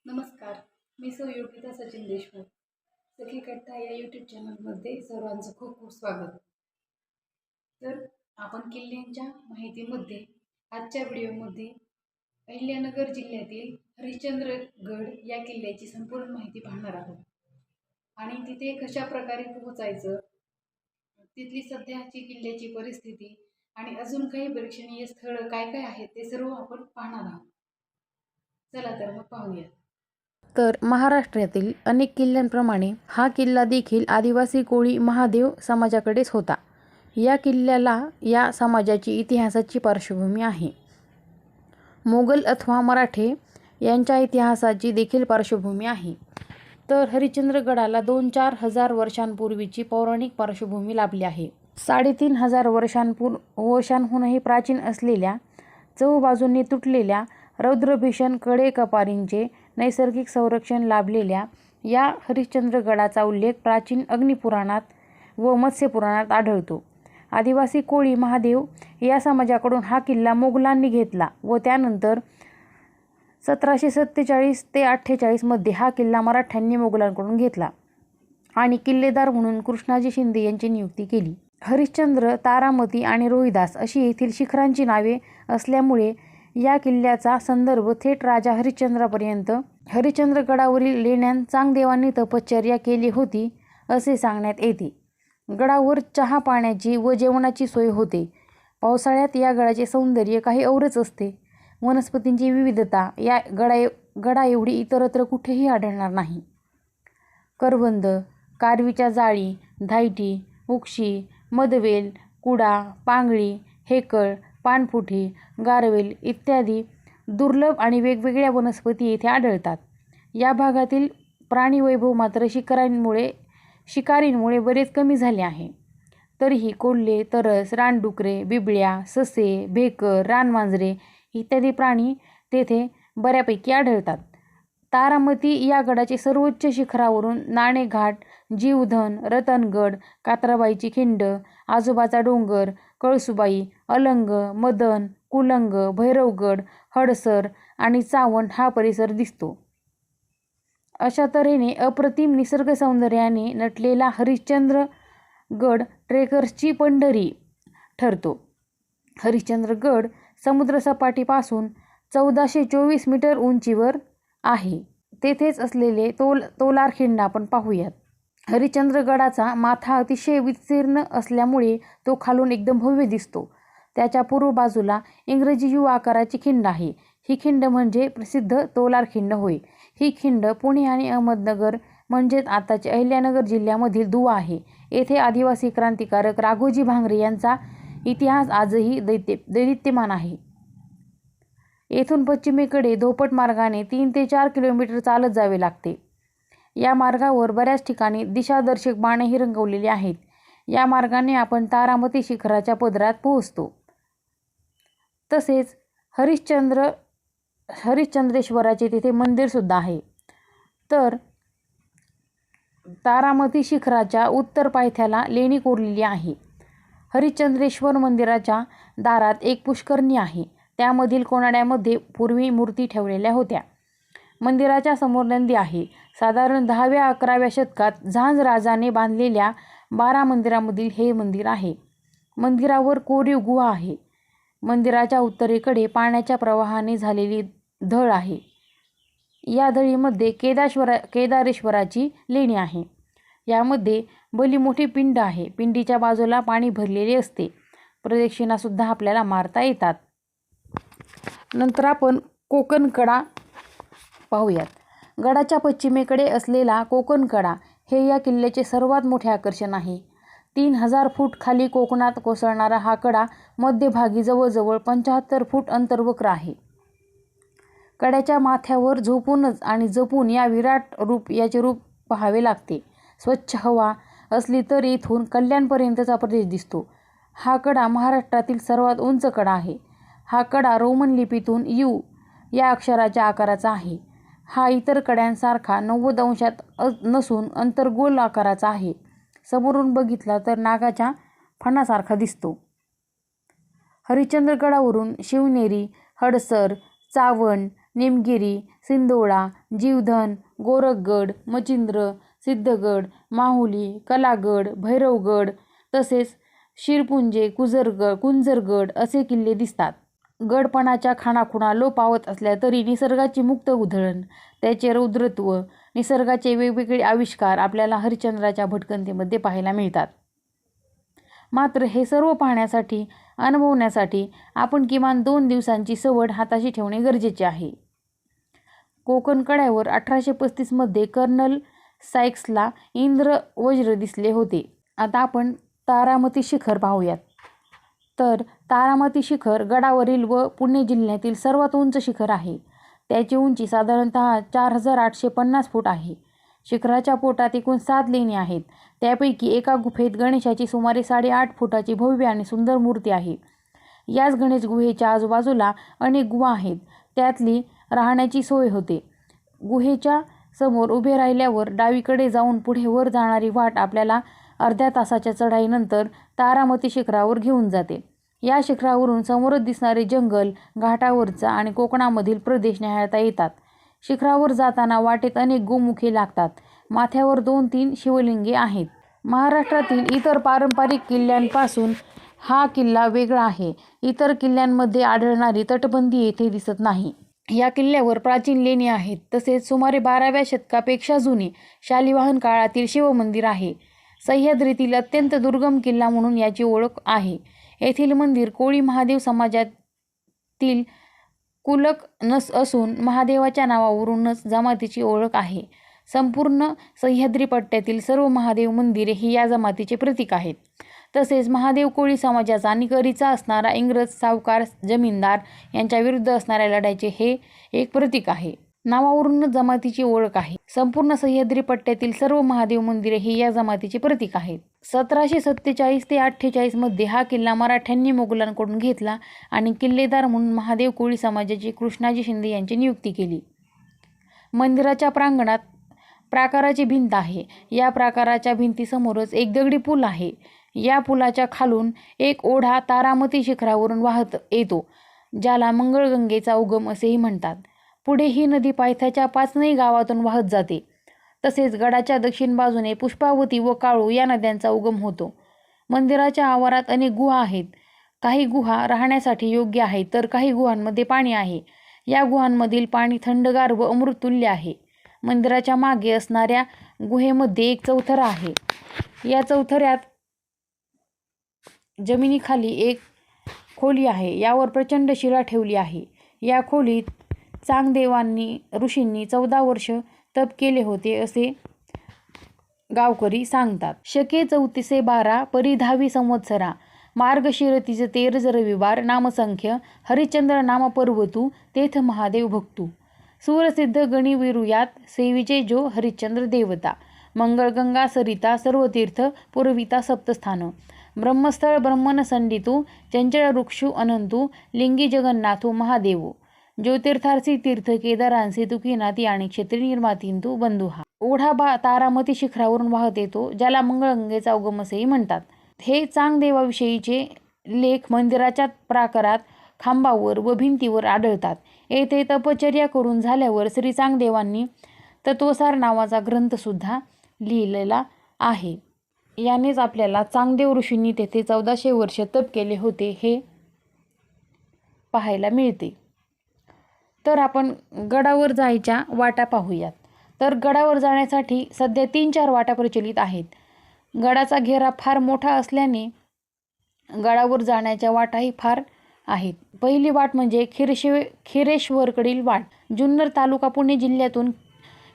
नमस्कार, मी योगिता सचिन देशमुख. सखी कट्टा या यूट्यूब चॅनलमध्ये सर्वांचं खूप खूप स्वागत. तर आपण किल्ल्यांच्या माहितीमध्ये आजच्या व्हिडिओमध्ये अहिल्यानगर जिल्ह्यातील हरिश्चंद्रगड या किल्ल्याची संपूर्ण माहिती पाहणार आहोत आणि तिथे कशा प्रकारे पोहोचायचं, तिथली सध्याची किल्ल्याची परिस्थिती आणि अजून काही प्रेक्षणीय स्थळ काय काय आहेत ते सर्व आपण पाहणार आहोत. चला तर मग पाहूया. तर महाराष्ट्रातील अनेक किल्ल्यांप्रमाणे हा किल्ला देखील आदिवासी कोळी महादेव समाजाकडेच होता. या किल्ल्याला या समाजाची इतिहासाची पार्श्वभूमी आहे. मोगल अथवा मराठे यांच्या इतिहासाची देखील पार्श्वभूमी आहे. तर हरिश्चंद्रगडाला 2-4 हजार वर्षांपूर्वीची पौराणिक पार्श्वभूमी लाभली आहे. 3,500 वर्षांहूनही प्राचीन असलेल्या, चहूबाजूंनी तुटलेल्या रौद्रभीषण कडेकपारींचे नैसर्गिक संरक्षण लाभलेल्या या हरिश्चंद्रगडाचा उल्लेख प्राचीन अग्निपुराणात व मत्स्यपुराणात आढळतो. आदिवासी कोळी महादेव या समाजाकडून हा किल्ला मोगलांनी घेतला व त्यानंतर 1747 ते 48 मध्ये हा किल्ला मराठ्यांनी मोगलांकडून घेतला आणि किल्लेदार म्हणून कृष्णाजी शिंदे यांची नियुक्ती केली. हरिश्चंद्र, तारामती आणि रोहिदास अशी येथील शिखरांची नावे असल्यामुळे या किल्ल्याचा संदर्भ थेट राजा हरिश्चंद्रापर्यंत. हरिश्चंद्रगडावरील लेण्यांत चांगदेवांनी तपश्चर्या केली होती असे सांगण्यात येते. गडावर चहा पाण्याची व जेवणाची सोय होते. पावसाळ्यात या गडाचे सौंदर्य काही औरच असते. वनस्पतींची विविधता या गडाएवढी इतरत्र कुठेही आढळणार नाही. करवंद, कारवीच्या जाळी, धायटी, उक्षी, मदवेल, कुडा, पांगळी, हेकळ, पानफुटी, गारवेल इत्यादी दुर्लभ आणि वेगवेगळ्या वनस्पती येथे आढळतात. या भागातील प्राणीवैभव मात्र शिकारींमुळे बरेच कमी झाले आहे. तरीही कोल्हे, तरस, रानडुकरे, बिबळ्या, ससे, भेकर, रानमांजरे इत्यादी प्राणी तेथे बऱ्यापैकी आढळतात. तारामती या गडाचे सर्वोच्च शिखरावरून नाणेघाट, जीवधन, रतनगड, कात्राबाईची खिंड, आजोबाचा डोंगर, कळसुबाई, अलंग, मदन, कुलंग, भैरवगड, हडसर आणि चावंड हा परिसर दिसतो. अशा तऱ्हेने अप्रतिम निसर्ग सौंदर्याने नटलेला हरिश्चंद्रगड ट्रेकर्सची पंढरी ठरतो. हरिश्चंद्रगड समुद्रसपाटीपासून 1424 मीटर उंचीवर आहे. तेथेच असलेले तोलारखिंड आपण पाहूयात. हरिश्चंद्रगडाचा माथा अतिशय विस्तीर्ण असल्यामुळे तो खालून एकदम भव्य दिसतो. त्याच्या पूर्व बाजूला इंग्रजी यू आकाराची खिंड आहे. ही खिंड म्हणजे प्रसिद्ध तोलारखिंड होय. ही खिंड पुणे आणि अहमदनगर म्हणजेच आताच्या अहिल्यानगर जिल्ह्यामधील दुवा आहे. येथे आदिवासी क्रांतिकारक राघोजी भांगरे यांचा इतिहास आजही दैदिप्यमान आहे. येथून पश्चिमेकडे धोपट मार्गाने 3 ते 4 किलोमीटर चालत जावे लागते. या मार्गावर बऱ्याच ठिकाणी दिशादर्शक बाणही रंगवलेले आहेत. या मार्गाने आपण तारामती शिखराच्या पदरात पोहोचतो. तसेच हरिश्चंद्रेश्वराचे तिथे मंदिर सुद्धा आहे. तर तारामती शिखराच्या उत्तर पायथ्याला लेणी कोरलेली आहे. हरिश्चंद्रेश्वर मंदिराच्या दारात एक पुष्करणी आहे. त्यामधील कोनाड्यामध्ये पूर्वी मूर्ती ठेवलेल्या होत्या. मंदिराच्या समोर नंदी आहे. साधारण 10व्या-11व्या शतकात झांज राजाने बांधलेल्या 12 मंदिरामधील हे मंदिर आहे. मंदिरावर कोरीव गुहा आहे. मंदिराच्या उत्तरेकडे पाण्याच्या प्रवाहाने झालेली धळ आहे. या धळीमध्ये केदारेश्वराची लेणी आहे. यामध्ये भली मोठी पिंड आहे. पिंडीच्या बाजूला पाणी भरलेले असते. प्रदक्षिणासुद्धा आपल्याला मारता येतात. नंतर आपण कोकणकडा पाहूयात. गडाच्या पश्चिमेकडे असलेला कोकणकडा हे या किल्ल्याचे सर्वात मोठे आकर्षण आहे. 3000 फूट खाली कोकणात कोसळणारा हा कडा मध्यभागी जवळजवळ 75 फूट अंतर्वक्र आहे. कड्याच्या माथ्यावर झोपूनच आणि जपून याचे रूप पाहावे लागते. स्वच्छ हवा असली तर येथून कल्याणपर्यंतचा प्रदेश दिसतो. हा कडा महाराष्ट्रातील सर्वात उंच कडा आहे. हा कडा रोमन लिपीतून यू या अक्षराच्या आकाराचा आहे. हा इतर कड्यांसारखा 90 अंशात नसून अंतर्गोल आकाराचा आहे. समोरून बघितला तर नागाच्या फणासारखा दिसतो. हरिश्चंद्रगडावरून शिवनेरी, हडसर, चावंड, निमगिरी, सिंदोळा, जीवधन, गोरखगड, मचिंद्र, सिद्धगड, माहुली, कलागड, भैरवगड तसेच शिरपुंजे, कुंजरगड असे किल्ले दिसतात. गडपणाच्या खाणाखुणा लोप पावत असल्या तरी निसर्गाची मुक्त उधळण, त्याचे रौद्रत्व, निसर्गाचे वेगवेगळे आविष्कार आपल्याला हरिश्चंद्राच्या भटकंतीमध्ये पाहायला मिळतात. मात्र हे सर्व पाहण्यासाठी, अनुभवण्यासाठी आपण किमान 2 दिवसांची सवड हाताशी ठेवणे गरजेचे आहे. कोकण कड्यावर 1835 मध्ये कर्नल सायक्सला इंद्रवज्र दिसले होते. आता आपण तारामती शिखर पाहूयात. तर तारामती शिखर गडावरील व पुणे जिल्ह्यातील सर्वात उंच शिखर आहे. त्याची उंची साधारणतः 4850 फूट आहे. शिखराच्या पोटात एकूण 7 लेणी आहेत. त्यापैकी एका गुफेत गणेशाची सुमारे 8.5 फुटाची भव्य आणि सुंदर मूर्ती आहे. याच गणेश गुहेच्या आजूबाजूला अनेक गुहा आहेत. त्यातली राहण्याची सोय होते. गुहेच्या समोर उभे राहिल्यावर डावीकडे जाऊन पुढे वर जाणारी वाट आपल्याला अर्ध्या तासाच्या चढाईनंतर तारामती शिखरावर घेऊन जाते. या शिखरावरून समोरच दिसणारे जंगल, घाटावरचा आणि कोकणामधील प्रदेश निहाळता येतात. शिखरावर जाताना वाटेत अनेक गोमुखे लागतात. माथ्यावर 2-3 शिवलिंगे आहेत. महाराष्ट्रातील इतर पारंपरिक किल्ल्यांपासून हा किल्ला वेगळा आहे. इतर किल्ल्यांमध्ये आढळणारी तटबंदी येथे दिसत नाही. या किल्ल्यावर प्राचीन लेणी आहेत. तसेच सुमारे 12व्या शतकापेक्षा जुने शालिवाहन काळातील शिवमंदिर आहे. सह्याद्रीतील अत्यंत दुर्गम किल्ला म्हणून याची ओळख आहे. येथील मंदिर कोळी महादेव समाजातील कुलक नस असून महादेवाच्या नावावरूनच जमातीची ओळख आहे. संपूर्ण सह्याद्री पट्ट्यातील सर्व महादेव मंदिरे ही या जमातीचे प्रतीक आहेत. तसेच महादेव कोळी समाजाचा निकरीचा असणारा इंग्रज सावकार जमीनदार यांच्या विरुद्ध असणाऱ्या लढ्याचे हे एक प्रतीक आहे. नावावरूनच जमातीची ओळख आहे. संपूर्ण सह्याद्री पट्ट्यातील सर्व महादेव मंदिरे ही या जमातीचे प्रतीक आहेत. 1747 ते 48 मध्ये हा किल्ला मराठ्यांनी मोगलांकडून घेतला आणि किल्लेदार म्हणून महादेव कोळी समाजाचे कृष्णाजी शिंदे यांची नियुक्ती केली. मंदिराच्या प्रांगणात प्राकाराची भिंत आहे. या प्राकाराच्या भिंतीसमोरच एक दगडी पूल आहे. या पुलाच्या खालून एक ओढा तारामती शिखरावरून वाहत येतो, ज्याला मंगळगंगेचा उगम असेही म्हणतात. पुढे ही नदी पायथ्याच्या पाचनई गावातून वाहत जाते. तसेच गडाच्या दक्षिण बाजूने पुष्पावती व काळू या नद्यांचा उगम होतो. मंदिराच्या आवारात अनेक गुहा आहेत. काही गुहा राहण्यासाठी योग्य आहेत तर काही गुहांमध्ये पाणी आहे. या गुहांमधील पाणी थंडगार व अमृततुल्य आहे. मंदिराच्या मागे असणाऱ्या गुहेमध्ये एक चौथरा आहे. या चौथऱ्यात जमिनीखाली एक खोली आहे. यावर प्रचंड शिळा ठेवली आहे. या खोलीत चांगदेवांनी ऋषींनी 14 वर्ष तप केले होते असे गावकरी सांगतात. शके 3412 परी 10वी संवत्सरा मार्गशीर तिज 13 रविवार नामसंख्य हरिश्चंद्र नाम पर्वतू तेथ महादेव भक्तू सुरसिद्ध गणी विरुयात सेविचे जो हरिश्चंद्र देवता मंगळगंगा सरिता सर्वतीर्थ पुरविता सप्तस्थान ब्रह्मस्थळ ब्रह्मन संडितू चंचळ वृक्षू अनंतू लिंगी जगन्नाथू महादेवो ज्योतिर्थार्सी तीर्थ केदारांसी तुकीनाती आणि क्षेत्री निर्मातींतू बंधुहा. ओढा तारामती शिखरावरून वाहत येतो, ज्याला मंगळगंगेचा उगम असेही म्हणतात. हे चांगदेवाविषयीचे लेख मंदिराच्या प्राकारात, खांबावर व भिंतीवर आढळतात. येथे तपश्चर्या करून झाल्यावर श्री चांगदेवांनी तत्वसार नावाचा ग्रंथसुद्धा लिहिलेला आहे. यानेच आपल्याला चांगदेव ऋषींनी तेथे 1400 वर्ष तप केले होते हे पाहायला मिळते. तर आपण गडावर जायच्या वाटा पाहूयात. तर गडावर जाण्यासाठी सध्या 3-4 वाटा प्रचलित आहेत. गडाचा घेरा फार मोठा असल्याने गडावर जाण्याच्या वाटाही फार आहेत. पहिली वाट म्हणजे खिरेश्वरकडील वाट. जुन्नर तालुका पुणे जिल्ह्यातून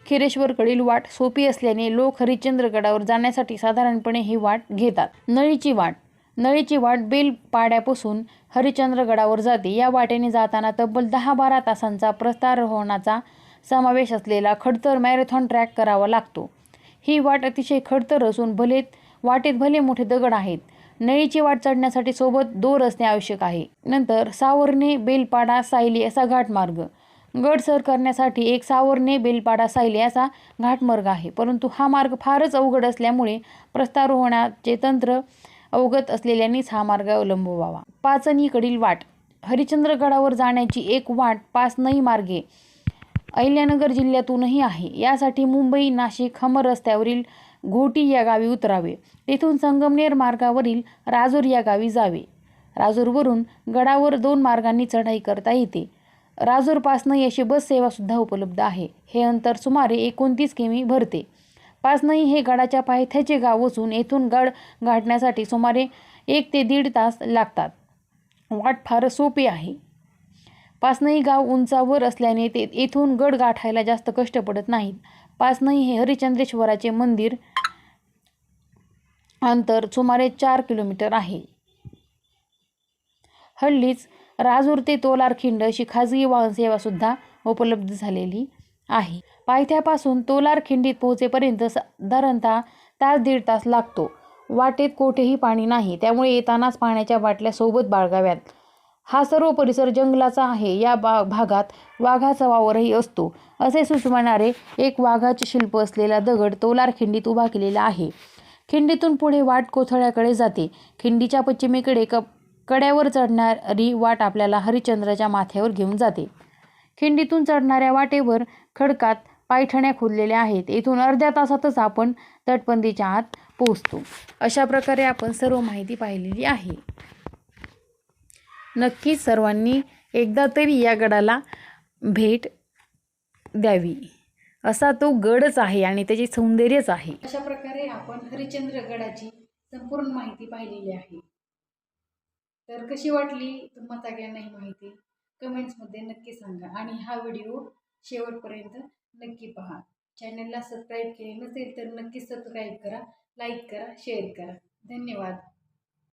खिरेश्वरकडील वाट सोपी असल्याने लोक हरिश्चंद्रगडावर जाण्यासाठी साधारणपणे ही वाट घेतात. नळीची वाट बेलपाड्यापासून हरिश्चंद्रगडावर जाते. या वाटेने जाताना तब्बल 10-12 तासांचा प्रस्तारोहणाचा समावेश असलेला खडतर मॅरेथॉन ट्रॅक करावा लागतो. ही वाट अतिशय खडतर असून वाटेत भले मोठे दगड आहेत. नळीची वाट चढण्यासाठी सोबत दोर असणे आवश्यक आहे. नंतर सावर्णे बेलपाडा सायली असा घाटमार्ग. गड सर करण्यासाठी एक सावर्णे बेलपाडा सायली असा घाटमार्ग आहे. परंतु हा मार्ग फारच अवघड असल्यामुळे प्रस्तारोहणाचे तंत्र अवगत असलेल्यांनीच हा मार्ग अवलंबवावा. पाचनीकडील वाट. हरिश्चंद्रगडावर जाण्याची एक वाट पाचनई मार्गे अहिल्यानगर जिल्ह्यातूनही आहे. यासाठी मुंबई नाशिक हमर रस्त्यावरील घोटी या गावी उतरावे. तेथून संगमनेर मार्गावरील राजूर या गावी जावे. राजूरवरून गडावर 2 मार्गांनी चढाई करता येते. राजूर पासनई अशी बस सेवा सुद्धा उपलब्ध आहे. हे अंतर सुमारे 29 किमी भरते. पासनई हे गडाच्या पायथ्याचे गाव असून येथून गड गाठण्यासाठी सुमारे 1 ते 1.5 तास लागतात. वाट फार सोपी आहे. पासनई गाव उंचावर असल्याने येथून गड गाठायला जास्त कष्ट पडत नाहीत. पासनई हे हरिश्चंद्रेश्वराचे मंदिर अंतर सुमारे 4 किलोमीटर आहे. हल्लीच राजूर ते तोलारखिंड अशी खाजगी वाहन सेवा सुद्धा उपलब्ध झालेली आहे. पायथ्यापासून तोलारखिंडीत पोहोचेपर्यंत साधारणतः 1.5 तास लागतो. वाटेत कोठेही पाणी नाही, त्यामुळे येतानाच पाण्याच्या बाटल्या सोबत बाळगाव्यात. हा सर्व परिसर जंगलाचा आहे. या भागात वाघाचा वावरही असतो असे सुचविणारे एक वाघाचे शिल्प असलेला दगड तोलारखिंडीत उभा केलेला आहे. खिंडीतून पुढे वाट कोथळ्याकडे जाते. खिंडीच्या पश्चिमेकडे कड्यावर चढणारी वाट आपल्याला हरिश्चंद्राच्या माथ्यावर घेऊन जाते. खिंडीतून चढणाऱ्या वाटेवर खडकात पायठण्या खोदलेल्या आहेत. येथून अर्ध्या तासातच आपण तटबंदीच्या आत पोहोचतो. अशा प्रकारे आपण सर्व माहिती पाहिलेली आहे. नक्कीच सर्वांनी एकदा तरी या गडाला भेट द्यावी. असा तो गडच आहे आणि त्याचे सौंदर्यच आहे. अशा प्रकारे आपण हरिश्चंद्रगडाची संपूर्ण माहिती पाहिलेली आहे. तर कशी वाटली तुम्हाला सगळ्यांना ही माहिती कमेंट्समध्ये नक्की सांगा आणि हा व्हिडिओ शेवटपर्यंत नक्की पहा. चॅनलला सबस्क्राईब केले नसेल तर नक्की सबस्क्राईब करा, लाईक करा, शेअर करा. धन्यवाद.